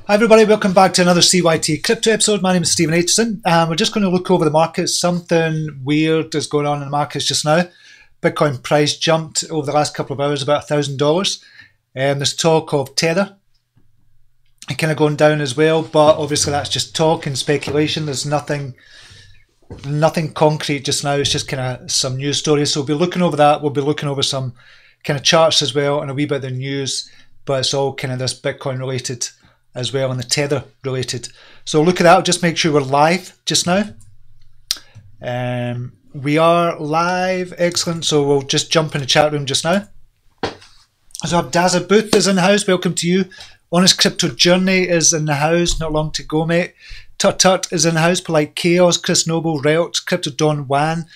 Hi everybody, welcome back to another CYT-Crypto episode. My name is Stephen Aitchison and we're just going to look over the markets. Something weird is going on in the markets just now. Bitcoin price jumped over the last couple of hours about $1,000. There's talk of Tether kind of going down as well, but obviously that's just talk and speculation. There's nothing concrete just now. It's just kind of some news stories. So we'll be looking over that. We'll be looking over some kind of charts as well and a wee bit of the news, but it's all kind of this Bitcoin related as well and the Tether related. So look at that. Just make sure we're live just now. We are live. Excellent. So we'll just jump in the chat room just now. So Daza Booth is in the house. Welcome to you. Honest Crypto Journey is in the house. Not long to go, mate. Tut Tut is in the house. Polite Chaos, Chris Noble, Relts, Crypto Don Wan.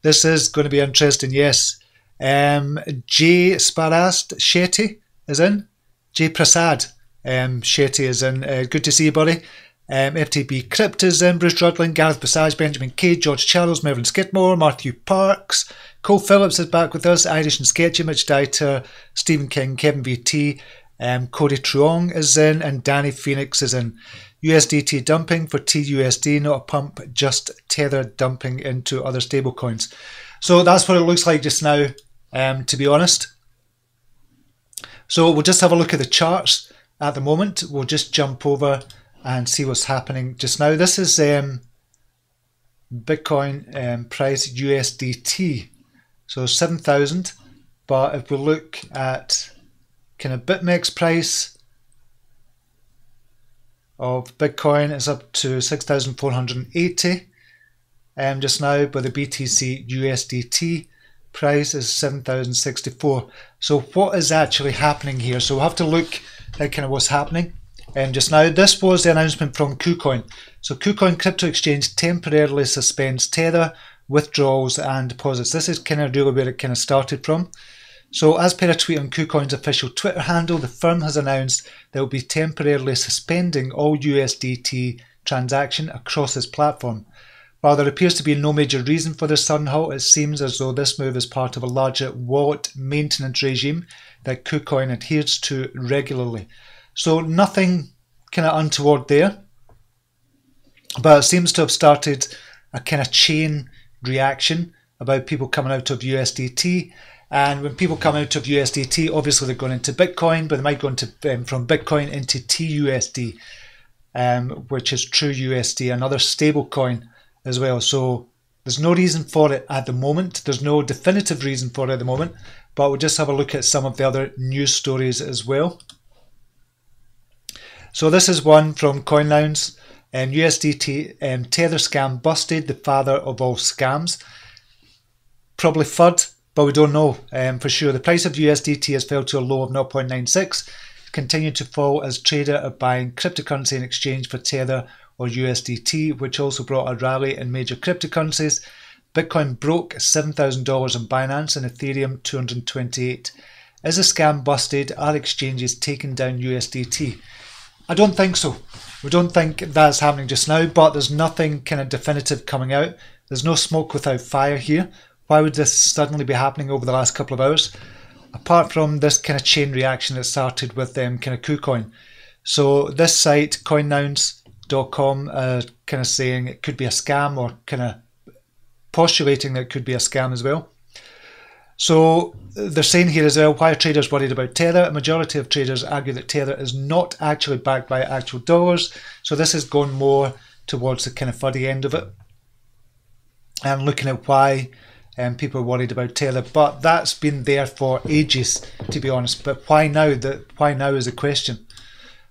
This is going to be interesting. Yes. Jay Sparast Shetty is in. Jay Prasad. Shetty is in. Good to see you, buddy. FTB Crypt is in. Bruce Rudling, Gareth Passage, Benjamin K, George Charles, Melvin Skidmore, Matthew Parks, Cole Phillips is back with us, Irish and Sketchy, Mitch Dieter, Stephen King, Kevin VT, Cody Truong is in, and Danny Phoenix is in. USDT dumping for TUSD, not a pump, just Tether dumping into other stablecoins. So that's what it looks like just now, to be honest. So we'll just have a look at the charts. At the moment, we'll just jump over and see what's happening just now. This is Bitcoin price USDT, so 7,000. But if we look at kind of BitMEX price of Bitcoin, it's up to 6,480 just now. But the BTC USDT price is 7,064. So what is actually happening here? So we'll have to look at kind of what's happening just now. This was the announcement from KuCoin. So KuCoin Crypto Exchange temporarily suspends Tether withdrawals and deposits. This is kind of really where it kind of started from. So as per a tweet on KuCoin's official Twitter handle, the firm has announced they will be temporarily suspending all USDT transaction across its platform. While there appears to be no major reason for this sudden halt, it seems as though this move is part of a larger wallet maintenance regime that KuCoin adheres to regularly. So nothing kind of untoward there, but it seems to have started a kind of chain reaction about people coming out of USDT. And when people come out of USDT, obviously they're going into Bitcoin, but they might go into from Bitcoin into TUSD, which is True USD, another stable coin as well. So there's no reason for it at the moment. There's no definitive reason for it at the moment, but we'll just have a look at some of the other news stories as well. So this is one from CoinLounge. USDT Tether scam busted, the father of all scams. Probably FUD, but we don't know for sure. The price of USDT has fell to a low of 0.96, continued to fall as traders are buying cryptocurrency in exchange for Tether or USDT, which also brought a rally in major cryptocurrencies. Bitcoin broke $7,000 on Binance and Ethereum 228. Is the scam busted? Are exchanges taking down USDT? I don't think so. We don't think that's happening just now, but there's nothing kind of definitive coming out. There's no smoke without fire here. Why would this suddenly be happening over the last couple of hours? Apart from this kind of chain reaction that started with kind of KuCoin. So this site, CoinLounge.com, kind of saying it could be a scam, or kind of postulating that it could be a scam as well. So they're saying here as well, why are traders worried about Tether? A majority of traders argue that Tether is not actually backed by actual dollars. So this is going more towards the kind of fuddy end of it and looking at why people are worried about Tether. But that's been there for ages, to be honest. But why now? Why now is the question.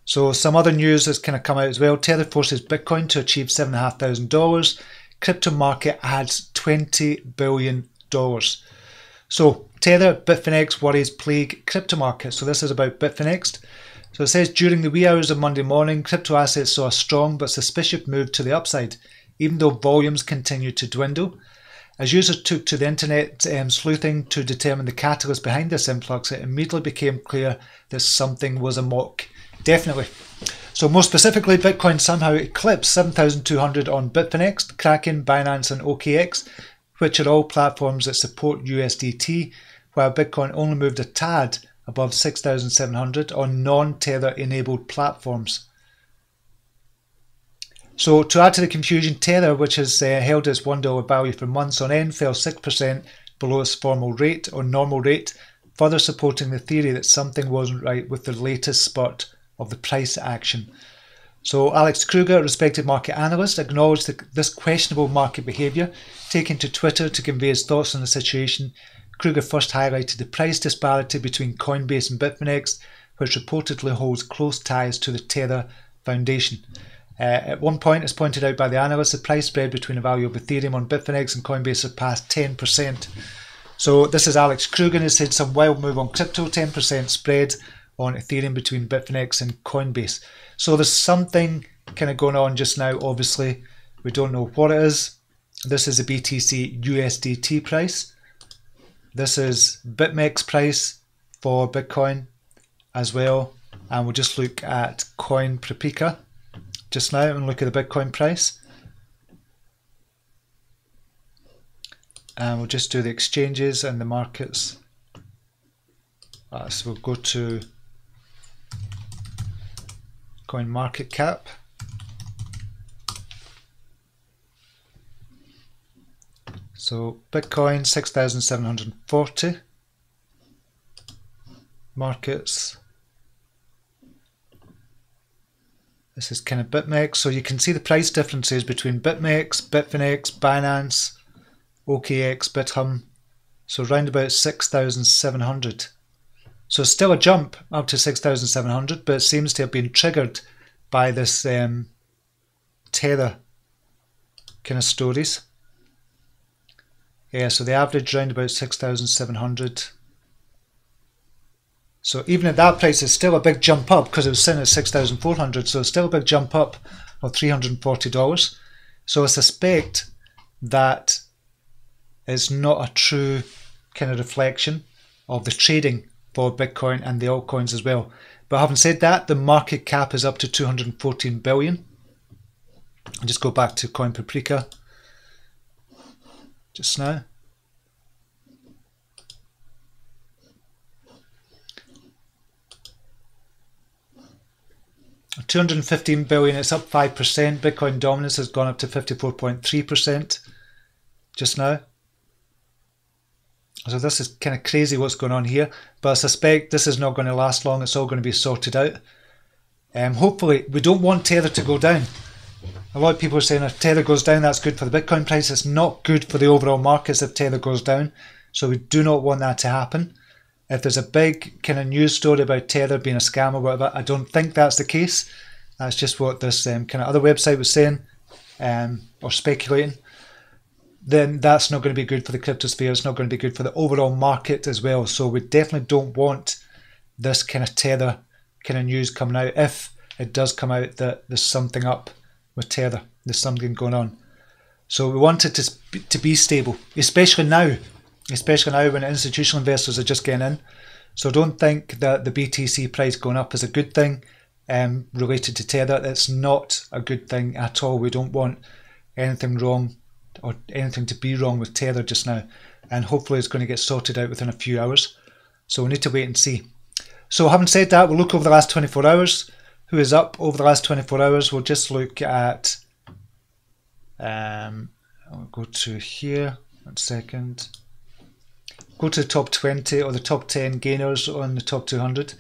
So some other news has kind of come out as well. Tether forces Bitcoin to achieve $7,500. Crypto market adds $20 billion. So Tether, Bitfinex worries plague crypto market. So this is about Bitfinex. So it says, during the wee hours of Monday morning, crypto assets saw a strong but suspicious move to the upside, even though volumes continued to dwindle. As users took to the internet sleuthing to determine the catalyst behind this influx, it immediately became clear that something was amok. Definitely. So more specifically, Bitcoin somehow eclipsed 7,200 on Bitfinex, Kraken, Binance and OKX, which are all platforms that support USDT, while Bitcoin only moved a tad above 6,700 on non-Tether enabled platforms. So to add to the confusion, Tether, which has held its $1 value for months on end, fell 6% below its formal rate or normal rate, further supporting the theory that something wasn't right with the latest spurt of the price action. So Alex Kruger, a respected market analyst, acknowledged this questionable market behaviour, taking to Twitter to convey his thoughts on the situation. Kruger first highlighted the price disparity between Coinbase and Bitfinex, which reportedly holds close ties to the Tether Foundation. At one point, as pointed out by the analyst, the price spread between the value of Ethereum on Bitfinex and Coinbase surpassed 10%. So this is Alex Kruger, and he said some wild move on crypto, 10% spread on Ethereum between Bitfinex and Coinbase. So there's something kind of going on just now, obviously. We don't know what it is. This is the BTC USDT price. This is BitMEX price for Bitcoin as well. And we'll just look at Coin Paprika just now and look at the Bitcoin price. And we'll just do the exchanges and the markets. So we'll go to Coin Market Cap. So Bitcoin 6,740. Markets. This is kind of BitMEX. So you can see the price differences between BitMEX, Bitfinex, Binance, OKX, BitHum. So around about 6,700. So still a jump up to 6,700, but it seems to have been triggered by this Tether kind of stories. Yeah, so the average around about 6,700. So even at that price, it's still a big jump up because it was sitting at 6,400. So it's still a big jump up of $340. So I suspect that it's not a true kind of reflection of the trading for Bitcoin and the altcoins as well. But having said that, the market cap is up to 214 billion. I'll just go back to Coin Paprika just now. $215 billion, it's up 5%. Bitcoin dominance has gone up to 54.3% just now. So this is kind of crazy what's going on here, but I suspect this is not going to last long. It's all going to be sorted out. Hopefully, we don't want Tether to go down. A lot of people are saying if Tether goes down, that's good for the Bitcoin price. It's not good for the overall markets if Tether goes down. So we do not want that to happen. If there's a big kind of news story about Tether being a scam or whatever, I don't think that's the case. That's just what this kind of other website was saying or speculating. Then that's not going to be good for the cryptosphere. It's not going to be good for the overall market as well. So we definitely don't want this kind of Tether kind of news coming out. If it does come out that there's something up with Tether, there's something going on. So we want it to be stable, especially now when institutional investors are just getting in. So don't think that the BTC price going up is a good thing related to Tether. It's not a good thing at all. We don't want anything wrong or anything to be wrong with Tether just now, and hopefully it's going to get sorted out within a few hours. So we need to wait and see. So having said that, we'll look over the last 24 hours. Who is up over the last 24 hours? We'll just look at I'll go to here 1 second. Go to the top 20 or the top 10 gainers on the top 200.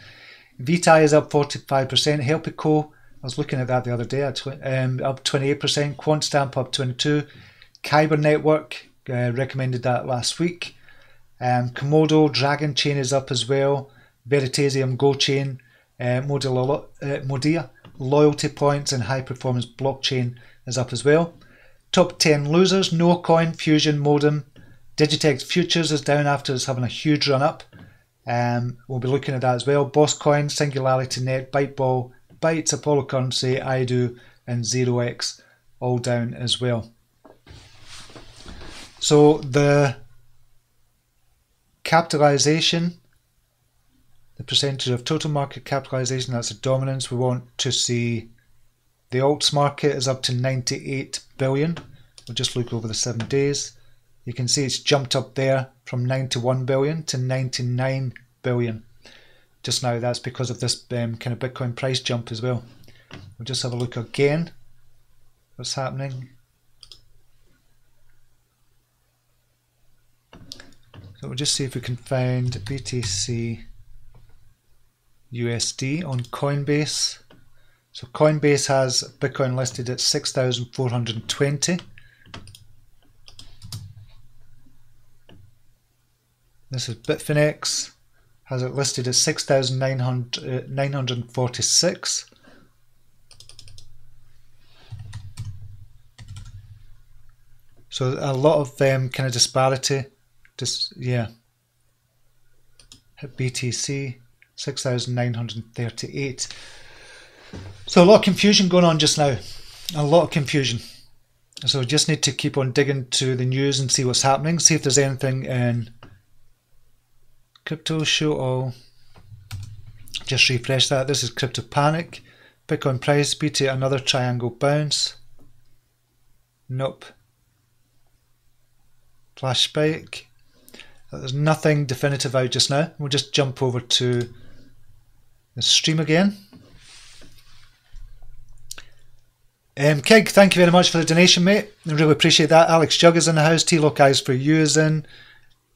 VTI is up 45%. Helpico, I was looking at that the other day, up 28%. QuantStamp up 22%. Kyber Network, recommended that last week. Komodo, Dragon Chain is up as well. Veritasium, GoChain, Modia, Loyalty Points and High Performance Blockchain is up as well. Top 10 losers, NoCoin, Fusion, Modem. Digitex Futures is down after it's having a huge run up. We'll be looking at that as well. Bosscoin, Singularity Net, Byteball, Bytes, Apollo Currency, IDO and 0x all down as well. So the capitalization, the percentage of total market capitalization, that's a dominance. We want to see the alts market is up to 98 billion. We'll just look over the 7 days. You can see it's jumped up there from 91 billion to 99 billion. Just now, that's because of this kind of Bitcoin price jump as well. We'll just have a look again. what's happening. So we'll just see if we can find BTC USD on Coinbase. So Coinbase has Bitcoin listed at 6,420. This is Bitfinex, has it listed at 6,946. So a lot of kind of disparity. Yeah. Hit BTC 6,938. So a lot of confusion going on just now. A lot of confusion. So we just need to keep on digging to the news and see what's happening. See if there's anything in crypto. Show all. Just refresh that. This is crypto panic. Bitcoin price. BT another triangle bounce. Nope. Flash spike. There's nothing definitive out just now. We'll just jump over to the stream again. Kig, thank you very much for the donation, mate. I really appreciate that. Alex Jug is in the house. T-Lock Eyes for You is in.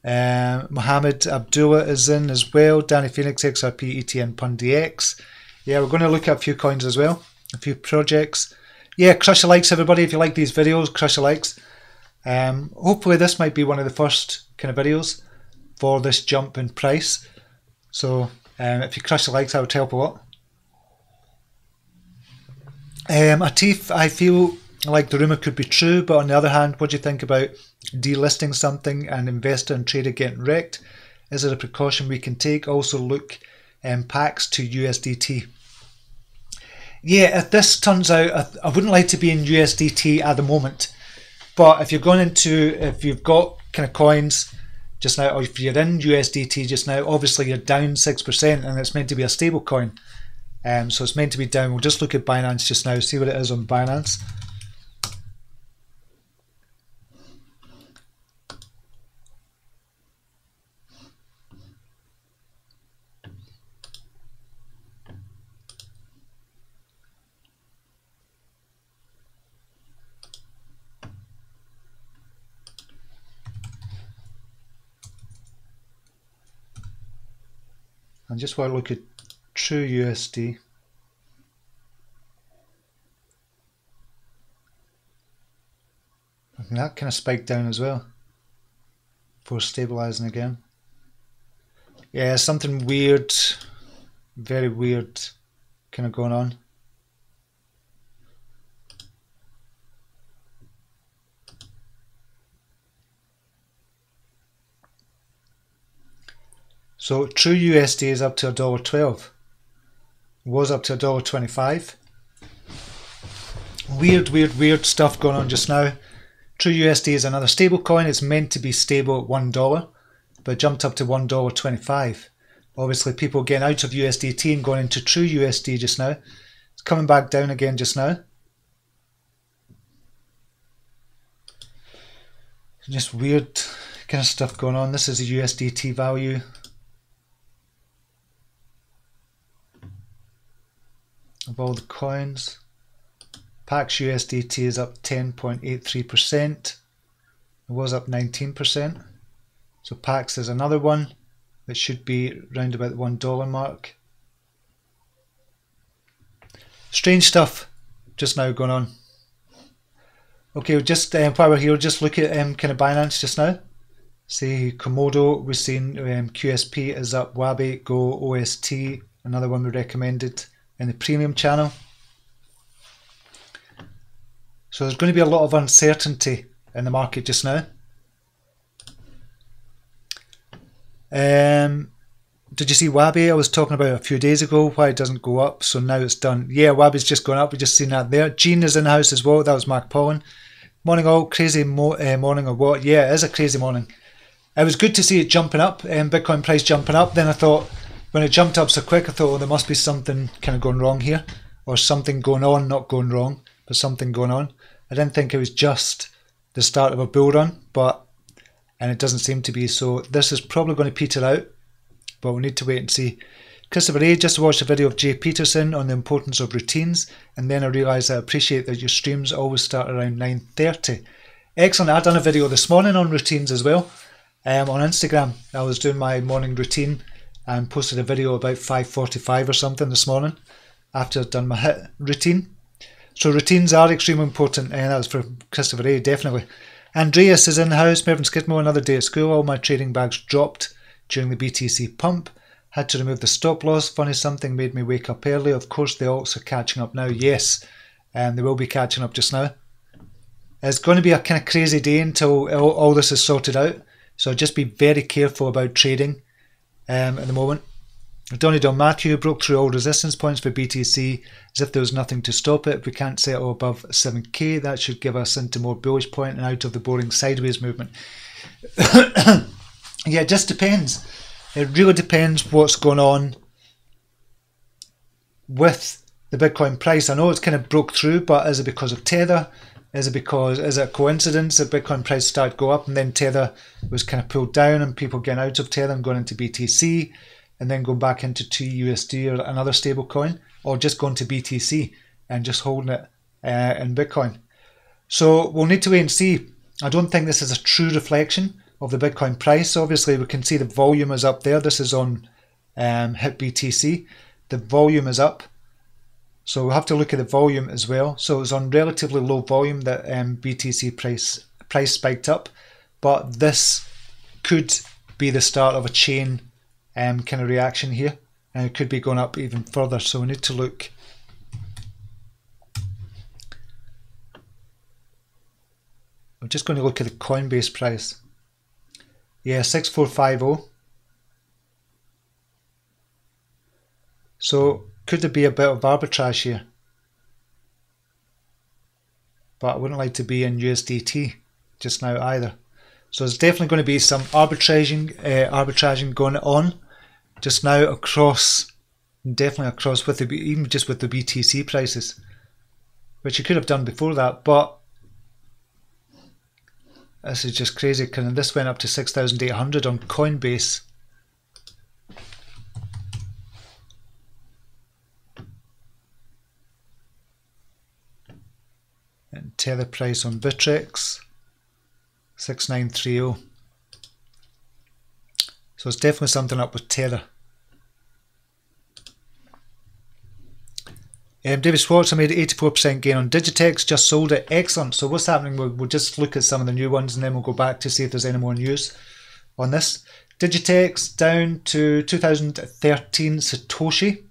Mohammed Abdullah is in as well. Danny Phoenix, XRP, ETN, PundX. Yeah, we're going to look at a few coins as well. A few projects. Yeah, crush the likes, everybody. If you like these videos, crush the likes. Hopefully this might be one of the first kind of videos for this jump in price. So if you crush the likes, that would help a lot. Atif, I feel like the rumour could be true, but on the other hand, what do you think about delisting something and investor and trader getting wrecked? Is it a precaution we can take? Also look packs to USDT. Yeah, if this turns out, I wouldn't like to be in USDT at the moment, but if you're going into, if you've got kind of coins just now, or if you're in USDT just now, obviously you're down 6% and it's meant to be a stable coin. So it's meant to be down. We'll just look at Binance just now, see what it is on Binance. And just want to look at True USD. I think that kind of spiked down as well before stabilizing again. Yeah, something weird, very weird kind of going on. So True USD is up to $1.12. Was up to $1.25. Weird stuff going on just now. True USD is another stable coin. It's meant to be stable at $1, but jumped up to $1.25. Obviously people getting out of USDT and going into True USD just now. It's coming back down again just now. Just weird kind of stuff going on. This is a USDT value. Of all the coins. Pax USDT is up 10.83%. It was up 19%. So Pax is another one that should be round about the $1 mark. Strange stuff just now going on. Okay, we'll just while we're here, we'll just look at kind of Binance just now. See Komodo, we've seen QSP is up, BABB, Go, OST, another one we recommended in the premium channel. So there's going to be a lot of uncertainty in the market just now. Did you see BABB? I was talking about it a few days ago, why it doesn't go up, so now it's done. Yeah, BABB's just gone up, we just seen that there. Gene is in the house as well, that was Mark Pollen. Morning all, crazy morning or what? Yeah, it is a crazy morning. It was good to see it jumping up, Bitcoin price jumping up. Then I thought, when it jumped up so quick, I thought, oh, there must be something kind of going wrong here, or something going on, not going wrong, but something going on. I didn't think it was just the start of a bull run, and it doesn't seem to be. So this is probably going to peter out, but we need to wait and see. Christopher A just watched a video of Jay Peterson on the importance of routines, and then I realised I appreciate that your streams always start around 9:30. Excellent. I've done a video this morning on routines as well on Instagram. I was doing my morning routine and posted a video about 5:45 or something this morning after I'd done my HIIT routine. So routines are extremely important, and that was for Christopher A, definitely. Andreas is in the house. Mervyn Skidmore, another day at school. All my trading bags dropped during the BTC pump. Had to remove the stop loss. Funny, something made me wake up early. Of course, the alts are catching up now. Yes, they will be catching up just now. It's going to be a kind of crazy day until all this is sorted out. So just be very careful about trading at the moment. Donny Don Matthew broke through all resistance points for BTC as if there was nothing to stop it. If we can't settle above 7k, that should give us into more bullish point and out of the boring sideways movement. Yeah, it just depends. It really depends what's going on with the Bitcoin price. I know it's kind of broke through, but is it because of Tether? Is it a coincidence that Bitcoin price started to go up and then Tether was kind of pulled down and people getting out of Tether and going into BTC and then going back into TUSD or another stable coin, or just going to BTC and just holding it in Bitcoin? So we'll need to wait and see. I don't think this is a true reflection of the Bitcoin price. Obviously, we can see the volume is up there. This is on HIT BTC. The volume is up. So we'll have to look at the volume as well. So it was on relatively low volume that BTC price spiked up. But this could be the start of a chain kind of reaction here. And it could be going up even further. So we need to look. I'm just going to look at the Coinbase price. Yeah, 6450. So could there be a bit of arbitrage here? But I wouldn't like to be in USDT just now either. So there's definitely going to be some arbitraging going on just now across, definitely across with the, even just with the BTC prices, which you could have done before that, but this is just crazy. And this went up to 6,800 on Coinbase. And Tether price on Bitrex, 6930. So it's definitely something up with Tether. David Schwartz, I made 84% gain on Digitex, just sold it. Excellent. So what's happening, we'll just look at some of the new ones and then we'll go back to see if there's any more news on this. Digitex down to 2013 Satoshi.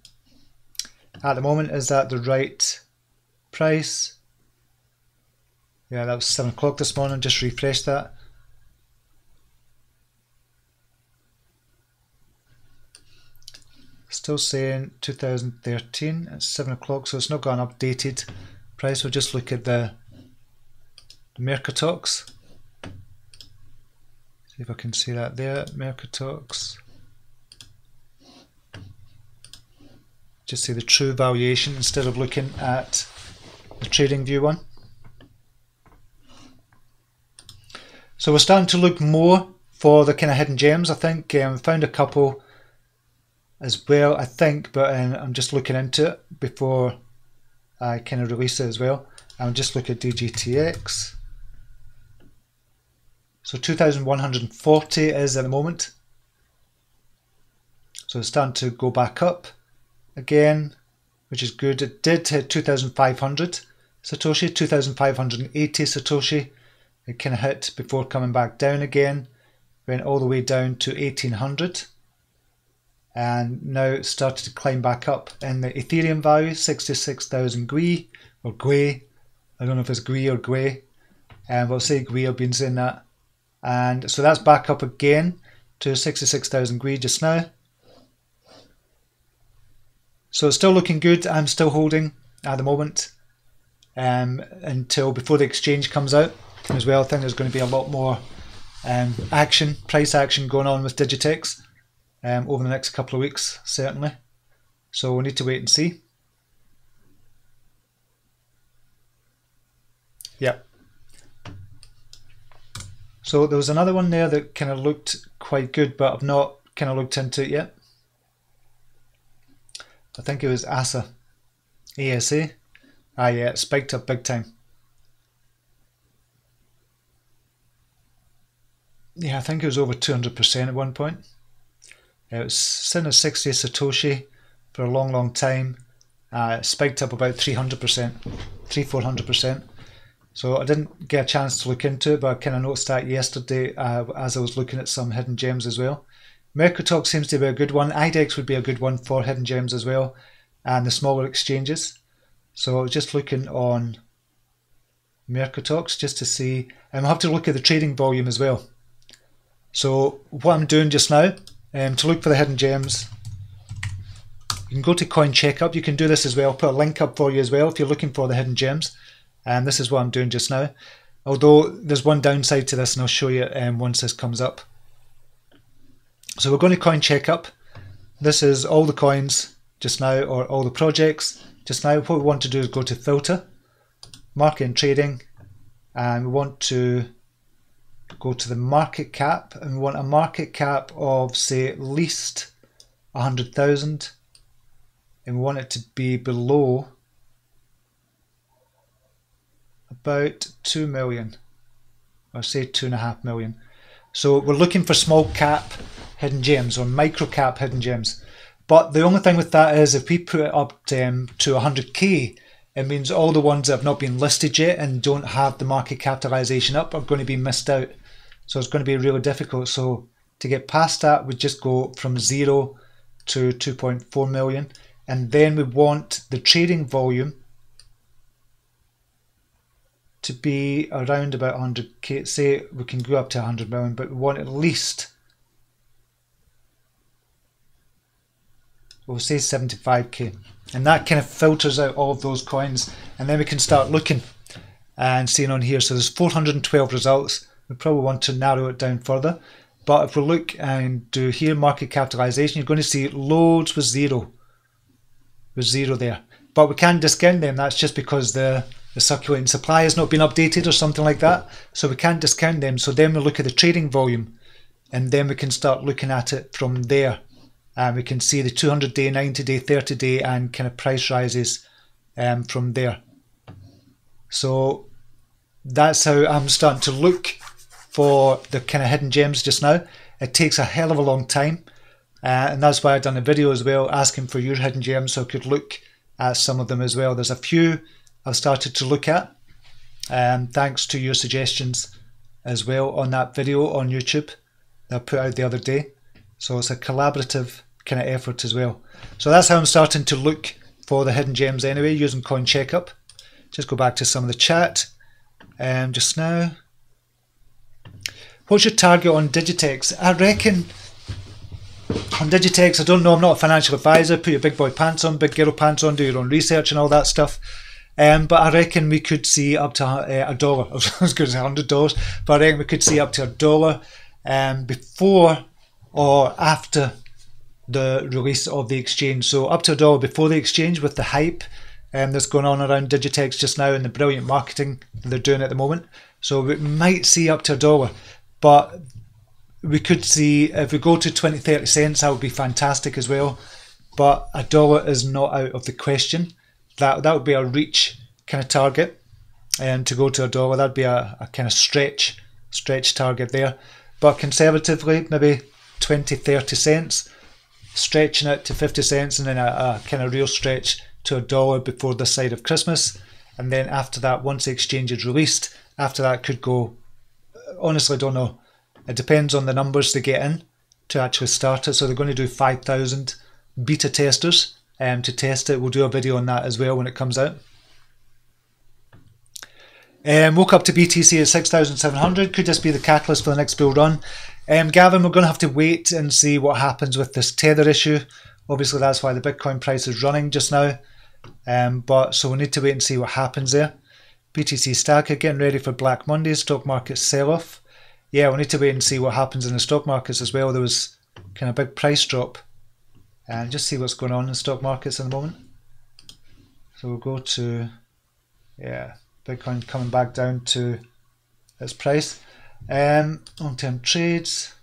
At the moment, is that the right price? Yeah, that was 7 o'clock this morning, just refreshed that. Still saying 2013 at 7 o'clock, so it's not got an updated price. We'll just look at the Mercatox. See if I can see that there, Mercatox. Just see the true valuation instead of looking at the trading view one. So we're starting to look more for the kind of hidden gems, I think. We found a couple as well, I think, but I'm just looking into it before I kind of release it as well. I'll just look at DGTX. So 2,140 is at the moment. So it's starting to go back up again, which is good. It did hit 2,500 Satoshi, 2,580 Satoshi. It kind of hit before coming back down again. Went all the way down to 1,800. And now it started to climb back up. And the Ethereum value, 66,000 Gwei, or Gwei. I don't know if it's Gwei or Gwei. We'll say Gwei, I've been saying that. And so that's back up again to 66,000 Gwei just now. So it's still looking good. I'm still holding at the moment until before the exchange comes out as well. I think there's going to be a lot more action, price action going on with Digitex over the next couple of weeks, certainly. So we need to wait and see. Yep. So there was another one there that kind of looked quite good, but I've not kind of looked into it yet. I think it was ASA. ASA. Ah yeah, it spiked up big time. Yeah, I think it was over 200% at one point. It was sitting at 60 Satoshi for a long time. It spiked up about 300%, 300-400%. So I didn't get a chance to look into it, but I kind of noticed that yesterday as I was looking at some hidden gems as well. Mercatalk seems to be a good one. IDEX would be a good one for hidden gems as well, and the smaller exchanges. So just looking on Mercatalks just to see, and we'll have to look at the trading volume as well. So what I'm doing just now, to look for the hidden gems, you can go to Coin Checkup. You can do this as well. I'll put a link up for you as well if you're looking for the hidden gems. And this is what I'm doing just now. Although there's one downside to this, and I'll show you once this comes up. So we're going to Coin Checkup. This is all the coins just now, or all the projects just now. What we want to do is go to Filter, Market and Trading, and we want to go to the market cap, and we want a market cap of, say, at least 100,000, and we want it to be below about 2 million, or say 2.5 million. So we're looking for small cap hidden gems or micro cap hidden gems. But the only thing with that is if we put it up to 100k, it means all the ones that have not been listed yet and don't have the market capitalization up are going to be missed out. So it's going to be really difficult. So to get past that, we just go from 0 to 2.4 million. And then we want the trading volume to be around about 100k. Say we can go up to 100 million, but we want at least, we'll say 75k. And that kind of filters out all of those coins. And then we can start looking and seeing on here. So there's 412 results. We probably want to narrow it down further. But if we look and do here market capitalization, you're going to see loads with zero. With zero there. But we can discount them. That's just because the circulating supply has not been updated or something like that. So we can't discount them. So then we look at the trading volume. And then we can start looking at it from there. And we can see the 200-day, 90-day, 30-day and kind of price rises from there. So that's how I'm starting to look for the kind of hidden gems just now. It takes a hell of a long time. And that's why I've done a video as well asking for your hidden gems so I could look at some of them as well. There's a few I've started to look at. Thanks to your suggestions as well on that video on YouTube that I put out the other day. So it's a collaborative kind of effort as well. So that's how I'm starting to look for the hidden gems anyway, using Coin Checkup. Just go back to some of the chat just now. What's your target on Digitex? I reckon on Digitex, I don't know, I'm not a financial advisor. Put your big boy pants on, big girl pants on, do your own research and all that stuff. But I reckon we could see up to $1. I was going to say $100, but I reckon we could see up to $1 before or after the release of the exchange. So up to $1 before the exchange with the hype that's going on around Digitex just now and the brilliant marketing they're doing at the moment. So we might see up to $1, but we could see if we go to 20-30 cents, that would be fantastic as well. But $1 is not out of the question. That would be a reach kind of target, and to go to $1, that'd be a kind of stretch target there. But conservatively, maybe 20-30 cents, stretching it to 50 cents, and then a kind of real stretch to $1 before this side of Christmas. And then after that, once the exchange is released, after that could go, honestly don't know. It depends on the numbers they get in to actually start it. So they're going to do 5,000 beta testers to test it. We'll do a video on that as well when it comes out. Woke up to BTC at 6,700. Could this be the catalyst for the next bull run? Gavin, we're going to have to wait and see what happens with this Tether issue. Obviously, that's why the Bitcoin price is running just now. So we need to wait and see what happens there. BTC Stacker getting ready for Black Monday, stock market sell-off. Yeah, we need to wait and see what happens in the stock markets as well. There was kind of big price drop. And just see what's going on in stock markets at the moment. So we'll go to, yeah, Bitcoin coming back down to its price. Long-term trades.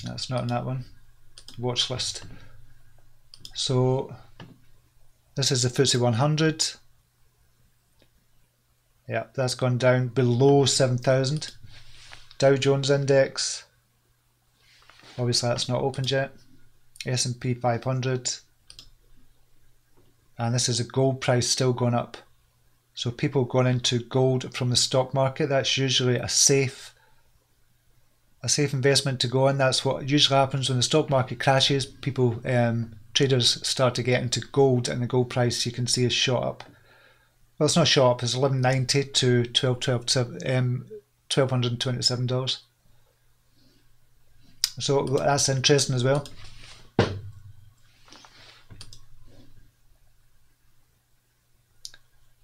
That's not in that one. Watch list. So This is the FTSE 100. Yeah, that's gone down below 7,000. Dow Jones Index. Obviously that's not opened yet. S&P 500. And this is a gold price still going up. So people going into gold from the stock market, that's usually a safe investment to go in. That's what usually happens when the stock market crashes. People, traders start to get into gold, and the gold price you can see is shot up. Well, it's not shot up, it's $11.90 to $1,227. So that's interesting as well.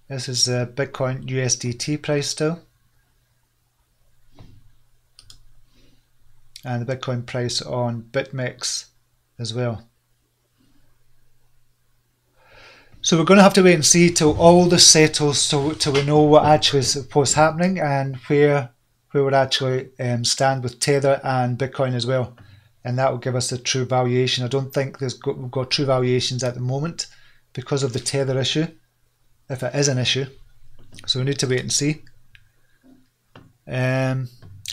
This is the Bitcoin USDT price still. And the Bitcoin price on BitMEX as well. So we're going to have to wait and see till all this settles, till we know what actually is supposed happening and where we'd actually stand with Tether and Bitcoin as well. And that will give us a true valuation. I don't think we've got true valuations at the moment because of the Tether issue, if it is an issue. So we need to wait and see.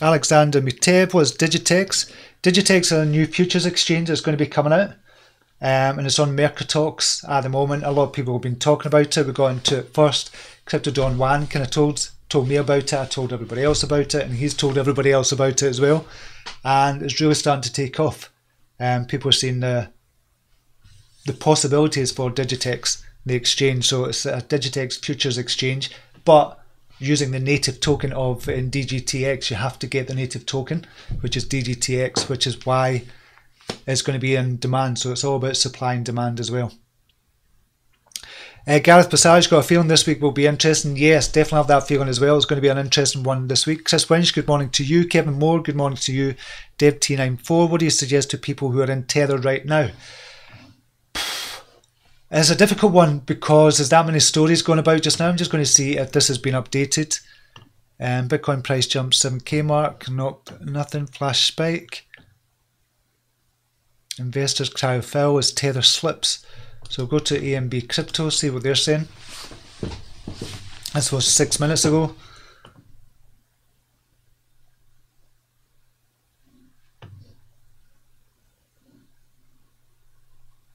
Alexander Mitev was Digitex. Digitex is a new futures exchange that's going to be coming out. And it's on Mercatox at the moment. A lot of people have been talking about it. We got into it first. Crypto Don Juan kind of told me about it. I told everybody else about it, and he's told everybody else about it as well. And it's really starting to take off. People are seeing the possibilities for Digitex, the exchange. So it's a Digitex futures exchange, but using the native token of in DGTX, you have to get the native token, which is DGTX, which is why it's going to be in demand. So it's all about supply and demand as well. Gareth Passage, got a feeling this week will be interesting. Yes, definitely have that feeling as well. It's going to be an interesting one this week. Chris Winch, good morning to you. Kevin Moore, good morning to you. Deb T94, what do you suggest to people who are in Tether right now? It's a difficult one because there's that many stories going about just now. I'm just going to see if this has been updated. Bitcoin price jump 7k mark. Nope, nothing. Flash spike. Investors cryofill as Tether slips. So go to AMB Crypto, see what they're saying. This was 6 minutes ago.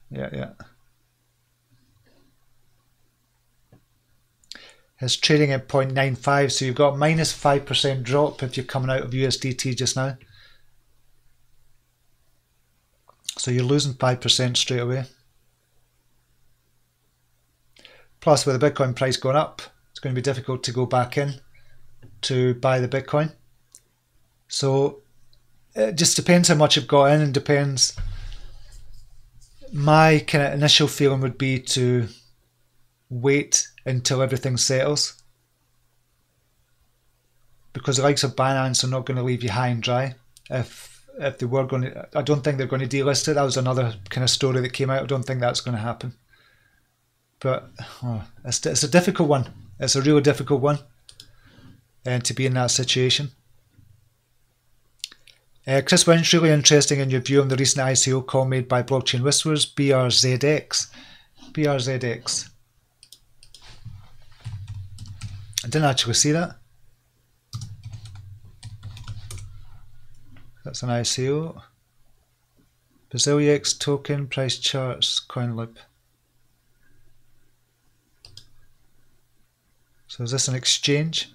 Yeah. It's trading at 0.95, so you've got a minus 5% drop if you're coming out of USDT just now. So you're losing 5% straight away. Plus, with the Bitcoin price going up, it's going to be difficult to go back in to buy the Bitcoin. So it just depends how much you've got in, and depends. My kind of initial feeling would be to wait until everything settles, because the likes of Binance are not going to leave you high and dry. If they were going to, I don't think they're going to delist it. That was another kind of story that came out. I don't think that's going to happen. But it's a difficult one. It's a really difficult one, and to be in that situation. Chris Winch, really interesting in your view on the recent ICO call made by Blockchain Whisperers, BRZX. BRZX. I didn't actually see that. That's an ICO. BazillX token, price charts, CoinLib. So is this an exchange?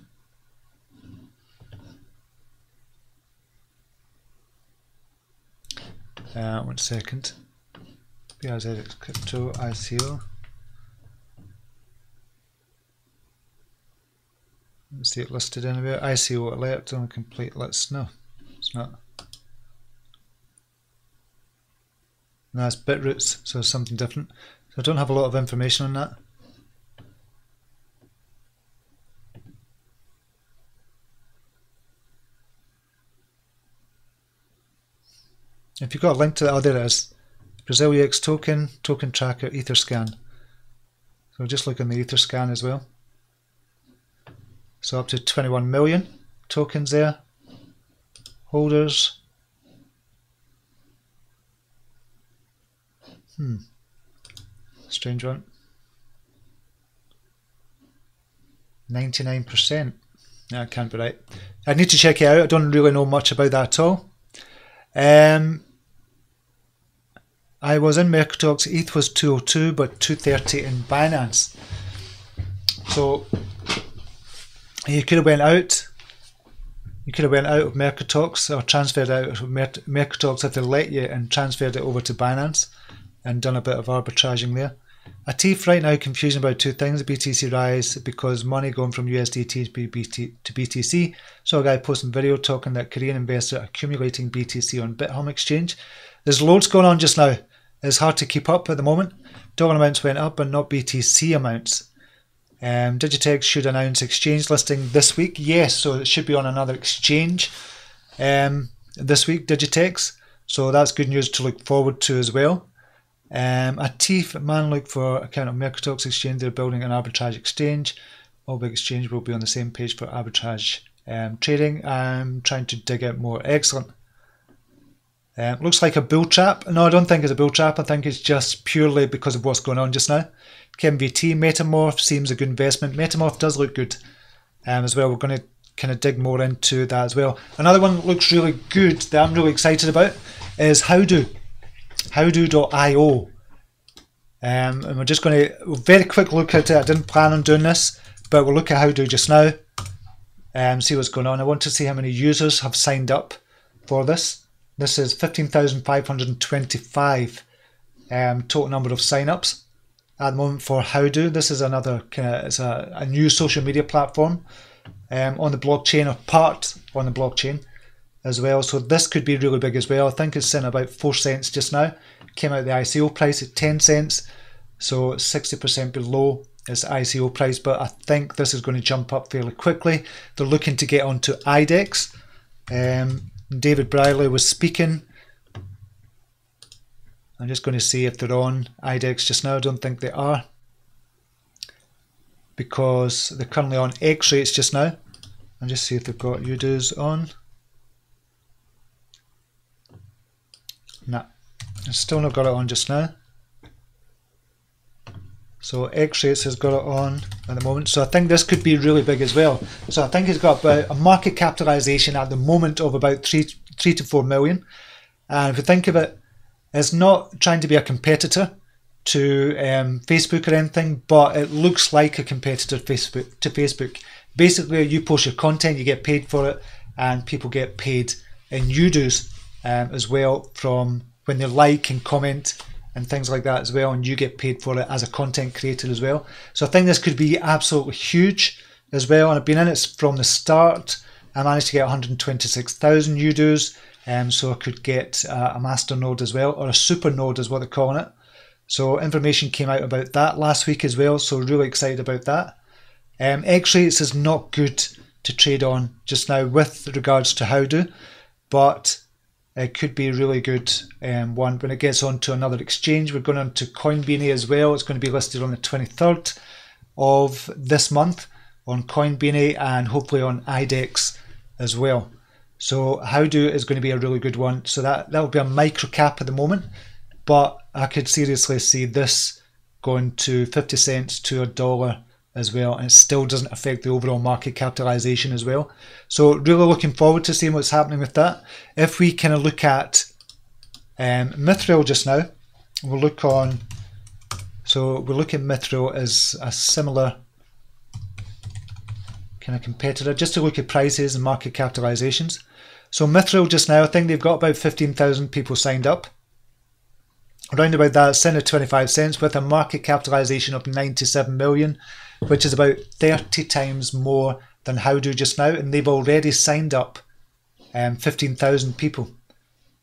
One second. BRZX Crypto ICO. Let's see it listed anywhere. ICO alert on complete list. No, it's not. No, it's Bitroots, so it's something different. So I don't have a lot of information on that. If you've got a link to that, oh, there it is. BraziliaX token, token tracker, Etherscan. So just look on the Etherscan as well. So up to 21 million tokens there. Holders. Strange one. 99%. That can't be right. I need to check it out. I don't really know much about that at all. I was in Mercatox. ETH was 202, but 230 in Binance. So you could have went out. You could have went out of Mercatox or transferred out of Mercatox if they let you, and transferred it over to Binance and done a bit of arbitraging there. A TIF right now confusing about two things. BTC rise because money going from USDT to BTC. So a guy posting video talking that Korean investor accumulating BTC on BitHome exchange. There's loads going on just now. It's hard to keep up at the moment. Dollar amounts went up, but not BTC amounts. Digitex should announce exchange listing this week. Yes, so it should be on another exchange this week, Digitex. So that's good news to look forward to as well. A TIF, man, look for account of Mercatox exchange. They're building an arbitrage exchange. All big exchange will be on the same page for arbitrage trading. I'm trying to dig out more. Excellent. Looks like a bull trap. No, I don't think it's a bull trap. I think it's just purely because of what's going on just now. KMVT, Metamorph seems a good investment. Metamorph does look good as well. We're going to kind of dig more into that as well. Another one that looks really good that I'm really excited about is Howdo. Howdo.io. And we're just going to very quick look at it. I didn't plan on doing this, but we'll look at Howdo just now and see what's going on. I want to see how many users have signed up for this. This is 15,525 total number of sign-ups at the moment for Howdo. This is another it's a new social media platform on the blockchain, or part on the blockchain as well. So this could be really big as well. I think it's in about 4 cents just now. Came out the ICO price at 10 cents. So 60% below its ICO price, but I think this is going to jump up fairly quickly. They're looking to get onto IDEX. David Briley was speaking. I'm just going to see if they're on IDEX just now. I don't think they are, because they're currently on X rates just now. And just see if they've got UDOs on. Nah, I've still not got it on just now. So X rates has got it on at the moment. So I think this could be really big as well. So I think it's got about a market capitalization at the moment of about 3 to 4 million. And if you think of it, it's not trying to be a competitor to Facebook or anything, but it looks like a competitor to Facebook. Basically, you post your content, you get paid for it, and people get paid in UDOs as well from when they like and comment and things like that as well, and you get paid for it as a content creator as well. So I think this could be absolutely huge as well, and I've been in it from the start. I managed to get 126,000 UDOs, so I could get a master node as well, or a super node is what they're calling it. So information came out about that last week as well, so really excited about that. X-rates is not good to trade on just now with regards to Howdo, but it could be a really good one when it gets onto another exchange. We're going on to Coinbeanie as well. It's going to be listed on the 23rd of this month on Coinbeanie, and hopefully on IDEX as well. So Howdo is going to be a really good one. So that will be a micro cap at the moment, but I could seriously see this going to 50 cents to $1 as well, and it still doesn't affect the overall market capitalization as well. So really looking forward to seeing what's happening with that. If we kind of look at Mithril just now, we'll look on, so we'll look at Mithril as a similar kind of competitor, just to look at prices and market capitalizations. So Mithril just now, I think they've got about 15,000 people signed up. Around about that, it's in at 25 cents with a market capitalization of 97 million, which is about 30 times more than Howdo just now, and they've already signed up 15,000 people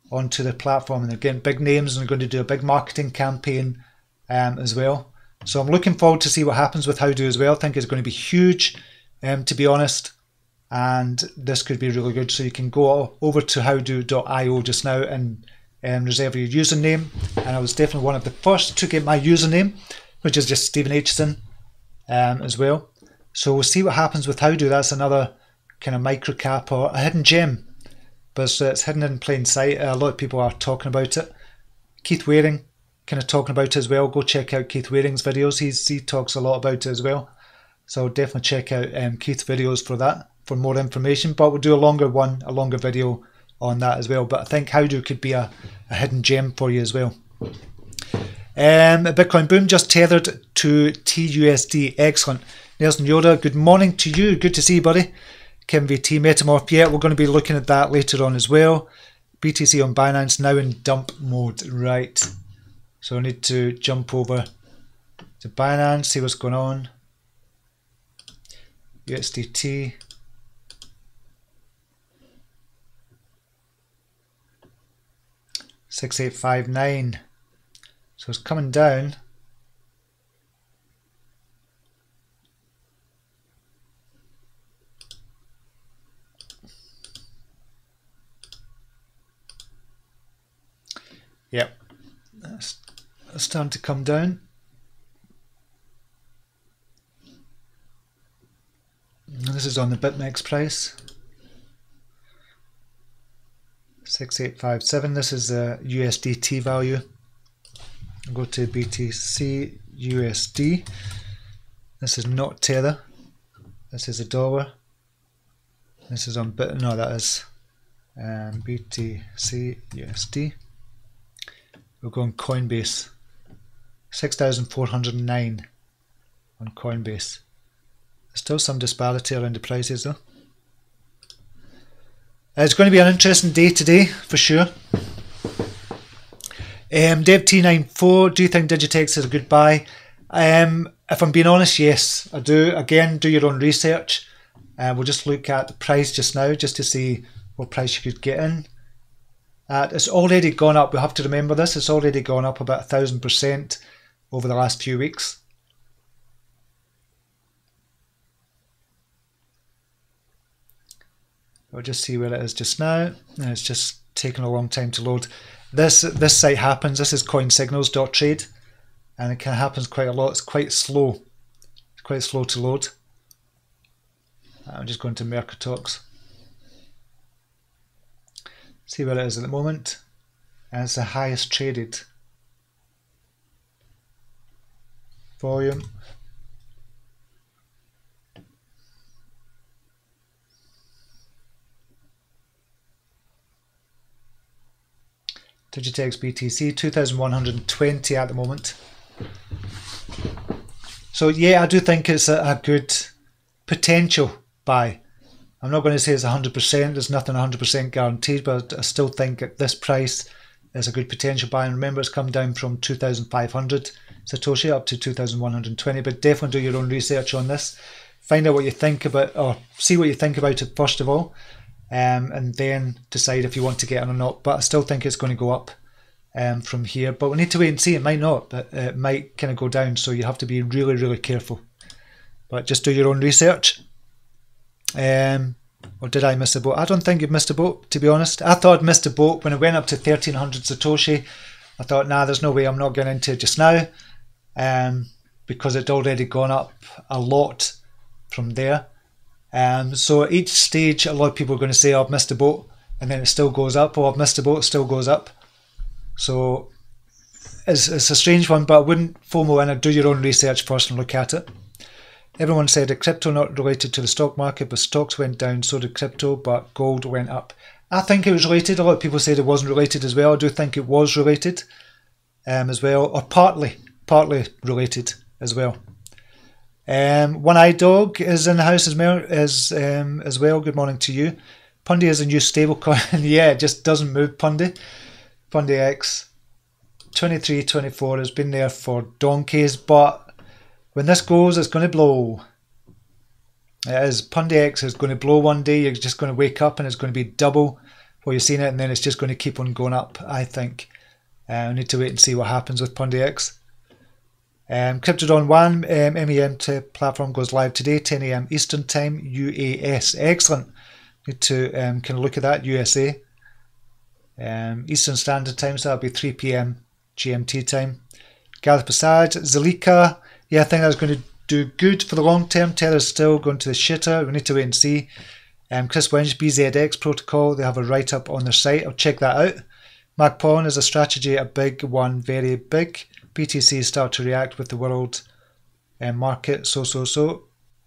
onto the platform, and they're getting big names, and they're going to do a big marketing campaign as well. So I'm looking forward to see what happens with Howdo as well. I think it's going to be huge, to be honest, and this could be really good. So you can go over to howdo.io just now and reserve your username, and I was definitely one of the first to get my username, which is just Stephen Aitchison as well. So we'll see what happens with Howdo. That's another kind of micro cap or a hidden gem, but it's hidden in plain sight. A lot of people are talking about it. Keith Waring kind of talking about it as well. Go check out Keith Waring's videos. He talks a lot about it as well. So definitely check out Keith's videos for that, for more information. But we'll do a longer video on that as well. But I think Howdo could be a hidden gem for you as well. Bitcoin boom just tethered to TUSD. Excellent. Nelson Yoda, good morning to you. Good to see you, buddy. Kevin VT, Metamorph. Yeah, we're going to be looking at that later on as well. BTC on Binance now in dump mode. Right. So I need to jump over to Binance, see what's going on. USDT. $6,859. So it's coming down. Yep, that's starting to come down. This is on the BitMEX price. 6857. This is the USDT value. I'll go to BTC USD. This is not Tether. This is a dollar. This is on Bit. No, that is BTC USD. We'll go on Coinbase. 6,409 on Coinbase. There's still some disparity around the prices though. It's going to be an interesting day today for sure. DevT94, do you think Digitex is a good buy? If I'm being honest, yes, I do. Again, do your own research. We'll just look at the price just now, just to see what price you could get in. It's already gone up. We have to remember this. It's already gone up about 1,000% over the last few weeks. We'll just see where it is just now. It's just taking a long time to load. This site happens. This is coinsignals.trade, and it kind of happens quite a lot. It's quite slow. It's quite slow to load. I'm just going to Mercatox. See where it is at the moment. And it's the highest traded volume. Digitex BTC 2,120 at the moment. So yeah, I do think it's a good potential buy. I'm not going to say it's 100%, there's nothing 100% guaranteed, but I still think at this price there's a good potential buy. And remember, it's come down from 2,500 Satoshi up to 2,120, but definitely do your own research on this. Find out what you think about, or see what you think about it first of all. And then decide if you want to get in or not. But I still think it's going to go up from here. But we need to wait and see. It might not, but it might kind of go down. So you have to be really, really careful. But just do your own research. Or did I miss a boat? I don't think you've missed a boat, to be honest. I thought I'd missed a boat when it went up to 1,300 Satoshi. I thought, nah, there's no way I'm not getting into it just now. Because it's already gone up a lot from there. So at each stage, a lot of people are going to say, oh, I've missed a boat, and then it still goes up. Oh, I've missed a boat, it still goes up. So it's a strange one, but I wouldn't FOMO in it. Do your own research first and look at it. Everyone said that crypto not related to the stock market, but stocks went down, so did crypto, but gold went up. I think it was related. A lot of people said it wasn't related as well. I do think it was related as well, or partly related as well. One Eye Dog is in the house as well. Good morning to you. Pundy is a new stablecoin. Yeah, it just doesn't move, Pundy. Pundy X 2324 has been there for donkeys, but when this goes, it's going to blow. It is. Pundy X is going to blow one day. You're just going to wake up and it's going to be double what you've seen it, and then it's just going to keep on going up, I think. We need to wait and see what happens with Pundy X. Cryptodon 1 MEM platform goes live today, 10 AM Eastern Time, UAS. Excellent. Need to kind of look at that, USA. Eastern Standard Time, so that'll be 3 PM GMT time. Gareth Passage, Zalika. Yeah, I think that's going to do good for the long term. Tether's still going to the shitter. We need to wait and see. Chris Wench, BZX protocol, they have a write-up on their site. I'll check that out. MacPawn is a strategy, a big one, very big. BTC start to react with the world market, so.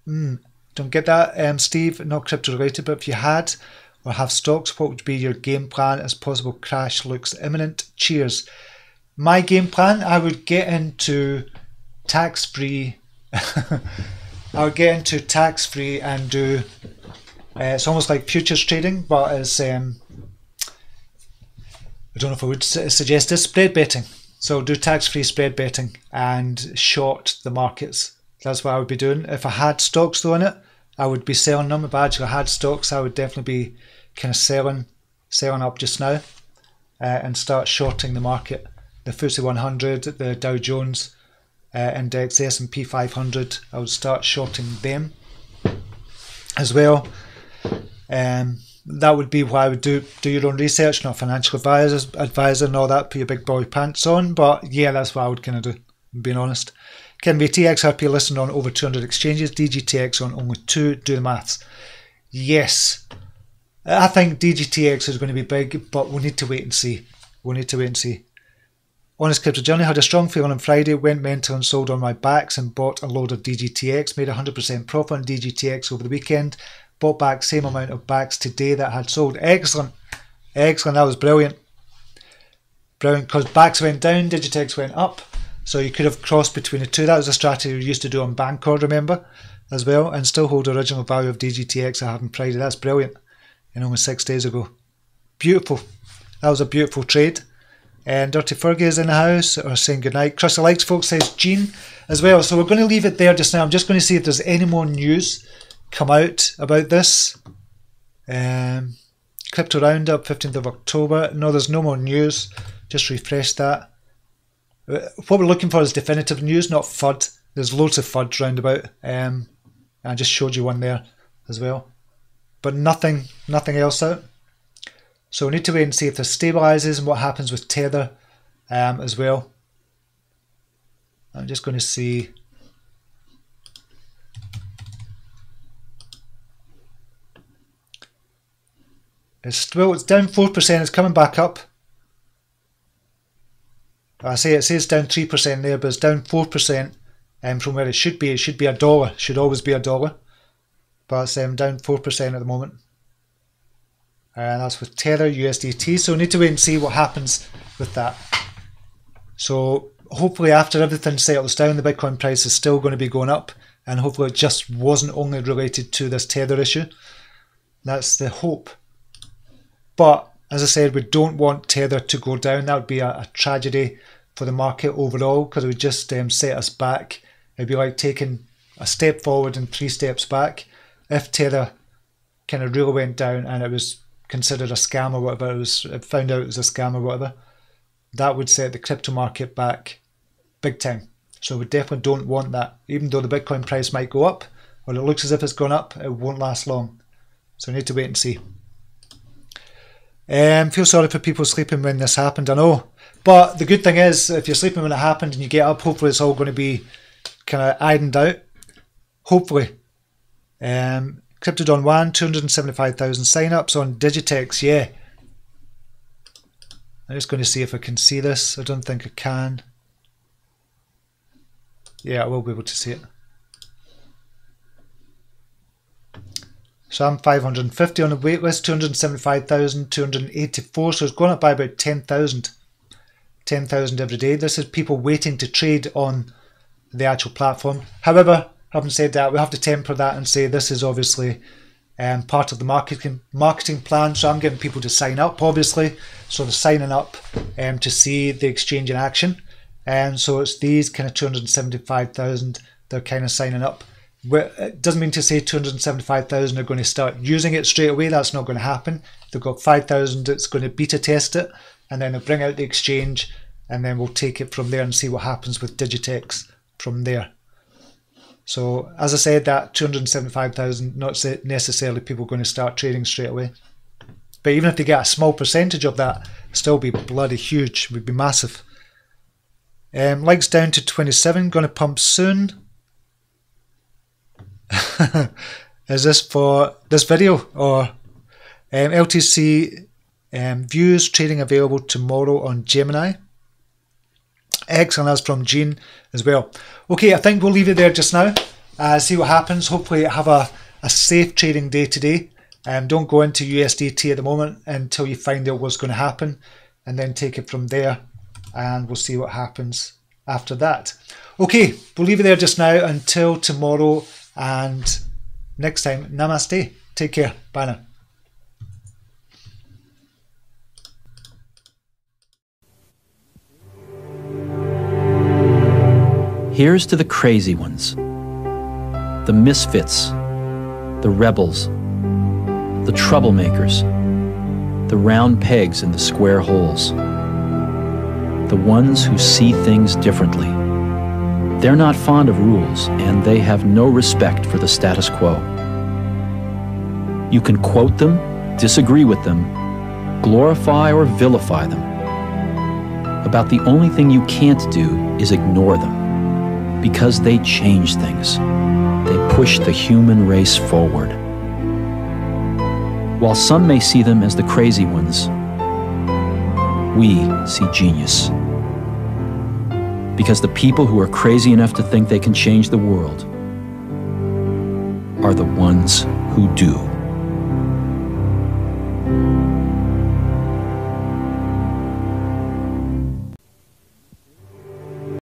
Don't get that, Steve. Not crypto related, but if you had or have stocks, what would be your game plan as possible crash looks imminent? Cheers. My game plan, I would get into tax-free. I would get into tax-free and do. It's almost like futures trading, but it's I don't know if I would suggest this, spread betting. So do tax-free spread betting and short the markets. That's what I would be doing. If I had stocks though in it, I would be selling them. If I actually had stocks, I would definitely be kind of selling up just now and start shorting the market. The FTSE 100, the Dow Jones index, the S&P 500, I would start shorting them as well. That would be what I would do. Do your own research, not financial advisor and all that, put your big boy pants on. But yeah, that's what I would kind of do, being honest. Can be TXRP listed on over 200 exchanges, DGTX on only 2, do the maths. Yes, I think DGTX is going to be big, but we'll need to wait and see. Honest Crypto Journey, had a strong feeling on Friday, went mental and sold on my backs and bought a load of DGTX, made 100% profit on DGTX over the weekend, bought back same amount of backs today that I had sold. Excellent, that was brilliant, because backs went down, DGTX went up. So you could have crossed between the two. That was a strategy we used to do on Bancor, remember, as well, and still hold the original value of DGTX I had on Friday. That's brilliant. And only 6 days ago. Beautiful. That was a beautiful trade. And Dirty Fergie is in the house, or saying goodnight. Crystal Likes folks, says Jean as well. So we're going to leave it there just now. I'm just going to see if there's any more news come out about this. Crypto Roundup, 15th of October. No, there's no more news. Just refresh that. What we're looking for is definitive news, not FUD. There's loads of FUD round about. I just showed you one there as well. But nothing else out. So we need to wait and see if this stabilises and what happens with Tether as well. I'm just going to see. It's down 4%, it's coming back up. I say it says down 3% there, but it's down 4% from where it should be. It should be $1. Should always be $1. But it's down 4% at the moment. And that's with Tether USDT. So we need to wait and see what happens with that. So hopefully after everything settles down, the Bitcoin price is still going to be going up. And hopefully it just wasn't only related to this Tether issue. That's the hope. But as I said, we don't want Tether to go down. That would be a tragedy for the market overall, because it would just set us back. It'd be like taking a step forward and 3 steps back. If Tether kind of really went down and it was considered a scam or whatever, it found out it was a scam or whatever, that would set the crypto market back big time. So we definitely don't want that. Even though the Bitcoin price might go up, or it looks as if it's gone up, it won't last long. So we need to wait and see. Feel sorry for people sleeping when this happened, I know. But the good thing is, if you're sleeping when it happened and you get up, hopefully it's all going to be kind of ironed out. Hopefully. Cryptodon 1, 275,000 sign-ups on Digitex, yeah. I'm just going to see if I can see this. I don't think I can. Yeah, I will be able to see it. So I'm 550 on the waitlist, 275,284, so it's gone up by about 10,000. 10,000 every day. This is people waiting to trade on the actual platform. However, having said that, we have to temper that and say this is obviously part of the marketing plan. So I'm getting people to sign up, obviously. So they're signing up to see the exchange in action. And so it's these kind of 275,000 they're kind of signing up. It doesn't mean to say 275,000 are going to start using it straight away. That's not going to happen. They've got 5,000 that's going to beta test it, and then they'll bring out the exchange, and then we'll take it from there and see what happens with Digitex from there. So as I said, that 275,000, not necessarily people going to start trading straight away. But even if they get a small percentage of that, it'll still be bloody huge. It would be massive. Likes down to 27, going to pump soon. Is this for this video or LTC views trading available tomorrow on Gemini? Excellent, that's from Jean as well. Okay, I think we'll leave it there just now. see what happens. Hopefully have a safe trading day today. Don't go into USDT at the moment until you find out what's going to happen, and then take it from there, and we'll see what happens after that. Okay, we'll leave it there just now until tomorrow, and next time, namaste. Take care. Bye now. Here's to the crazy ones, the misfits, the rebels, the troublemakers, the round pegs in the square holes, the ones who see things differently. They're not fond of rules, and they have no respect for the status quo. You can quote them, disagree with them, glorify or vilify them. About the only thing you can't do is ignore them, because they change things. They push the human race forward. While some may see them as the crazy ones, we see genius. Because the people who are crazy enough to think they can change the world are the ones who do.